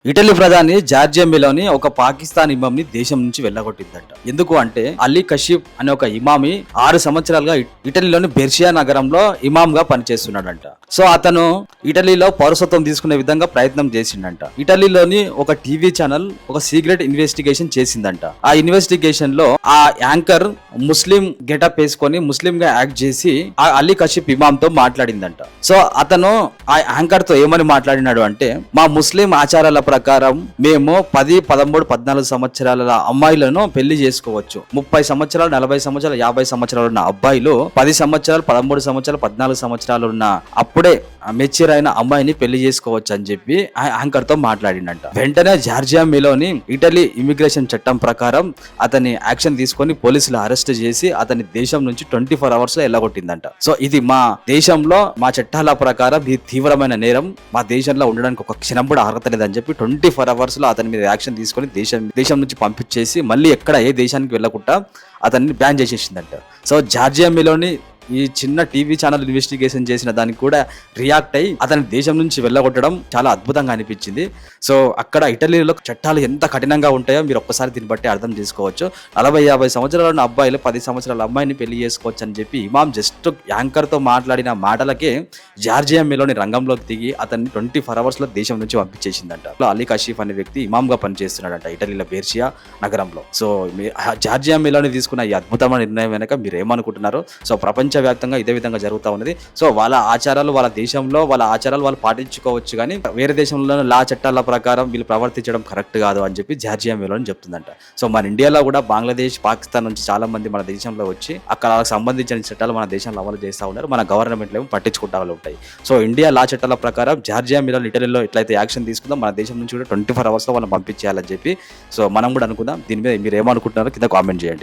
Italy ప్రధాని Georgia Meloni ఒక పాకిస్తాన్ ఇమాంని దేశం నుంచి వెళ్ళగొట్టిందంట. ఎందుకు అంటే అలీ కషీఫ్ అనే ఒక ఇమామి 6 సంవత్సరాలుగా ఇటలీలోని బెర్షియా నగరంలో ఇమాంగా పనిచేస్తున్నాడంట. సో అతను ఇటలీలో పౌరసత్వం తీసుకునే విధంగా ప్రయత్నం చేసిండంట. ఇటలీలోని ఒక టీవీ ఛానల్ ఒక సీక్రెట్ ఇన్వెస్టిగేషన్ చేసిందంట. ఆ ఇన్వెస్టిగేషన్ లో ఆ యాంకర్ ముస్లిం గెటప్ వేసుకొని ముస్లిం గా యాక్ట్ చేసి ఆ అలీ కషీఫ్ ఇమాం తో మాట్లాడిందంట. సో అతను ఆ యాంకర్ తో ఏమని మాట్లాడినాడు అంటే, మా ముస్లిం ఆచారాల ప్రకారం మేము 10, 13, 14 సంవత్సరాల అమ్మాయిలను పెళ్లి చేసుకోవచ్చు. 30 సంవత్సరాలు, 40 సంవత్సరాలు, 50 సంవత్సరాలు ఉన్న అబ్బాయిలు 10 సంవత్సరాలు, 13 సంవత్సరాలు, 14 సంవత్సరాలు ఉన్న అప్పుడే మెచ్యూర్ అయిన అమ్మాయిని పెళ్లి చేసుకోవచ్చు అని చెప్పి యాంకర్ తో మాట్లాడిండంట. వెంటనే జార్జియా మెలోని ఇటలీ ఇమిగ్రేషన్ చట్టం ప్రకారం అతని యాక్షన్ తీసుకొని పోలీసులు అరెస్ట్ చేసి అతని దేశం నుంచి 24 అవర్స్ లో ఎల్లగొట్టిందంట. సో ఇది మా దేశంలో మా చట్టాల ప్రకారం ఇది తీవ్రమైన నేరం, మా దేశంలో ఉండడానికి ఒక క్షణం కూడా అర్హత లేదని చెప్పి 24 అవర్స్ లో అతని మీద యాక్షన్ తీసుకొని దేశం నుంచి పంపించేసి మళ్ళీ ఎక్కడ ఏ దేశానికి వెళ్ళకుండా అతన్ని బ్యాన్ చేసేసిందంట. సో జార్జియా మెలోని ఈ చిన్న టీవీ ఛానల్ ఇన్వెస్టిగేషన్ చేసిన దానికి కూడా రియాక్ట్ అయ్యి అతని దేశం నుంచి వెళ్ళగొట్టడం చాలా అద్భుతంగా అనిపించింది. సో అక్కడ ఇటలీలో చట్టాలు ఎంత కఠినంగా ఉంటాయో మీరు ఒక్కసారి దీన్ని బట్టి అర్థం చేసుకోవచ్చు. 40-50 సంవత్సరాల ఉన్న అబ్బాయిలు 10 సంవత్సరాల అమ్మాయిని పెళ్లి చేసుకోవచ్చు అని చెప్పి ఇమాం జస్ట్ యాంకర్ తో మాట్లాడిన మాటలకే జార్జియా మెలోని రంగంలోకి దిగి అతన్ని 24 అవర్స్ లో దేశం నుంచి పంపించేసిందంట. అలీ కషీఫ్ అనే వ్యక్తి ఇమాంగా పనిచేస్తున్నాడంట ఇటలీలో బెర్షియా నగరంలో. సో జార్జియా మెలోని తీసుకున్న ఈ అద్భుతమైన నిర్ణయం వెనక మీరు ఏమనుకుంటున్నారు? సో ప్రపంచ వ్యాప్తంగా ఇదే విధంగా జరుగుతూ ఉన్నది. సో వాళ్ళ ఆచారాలు వాళ్ళ దేశంలో వాళ్ళ ఆచారాలు వాళ్ళు పాటించుకోవచ్చు, కానీ వేరే దేశంలో లా చట్టాల ప్రకారం వీళ్ళు ప్రవర్తించడం కరెక్ట్ కాదు అని చెప్పి జార్జియా మెలోని చెప్తుందంట. సో మన ఇండియాలో కూడా బంగ్లాదేశ్, పాకిస్తాన్ నుంచి చాలా మంది మన దేశంలో వచ్చి అక్కడ సంబంధించిన చట్టాలు మన దేశంలో అమలు చేస్తూ ఉన్నారు. మన గవర్నమెంట్ ఏమో పట్టించుకుంటా ఉంటాయి. సో ఇండియా లా చట్టాల ప్రకారం జార్జియా మెలోన్ ఇటలీలో ఎట్లయితే యాక్షన్ తీసుకుందో మన దేశం నుంచి కూడా 24 అవర్స్ లో వాళ్ళని పంపించేయాలని చెప్పి సో మనం కూడా అనుకుందాం. దీని మీద మీరు ఏమనుకుంటున్నారో కింద కామెంట్ చేయండి.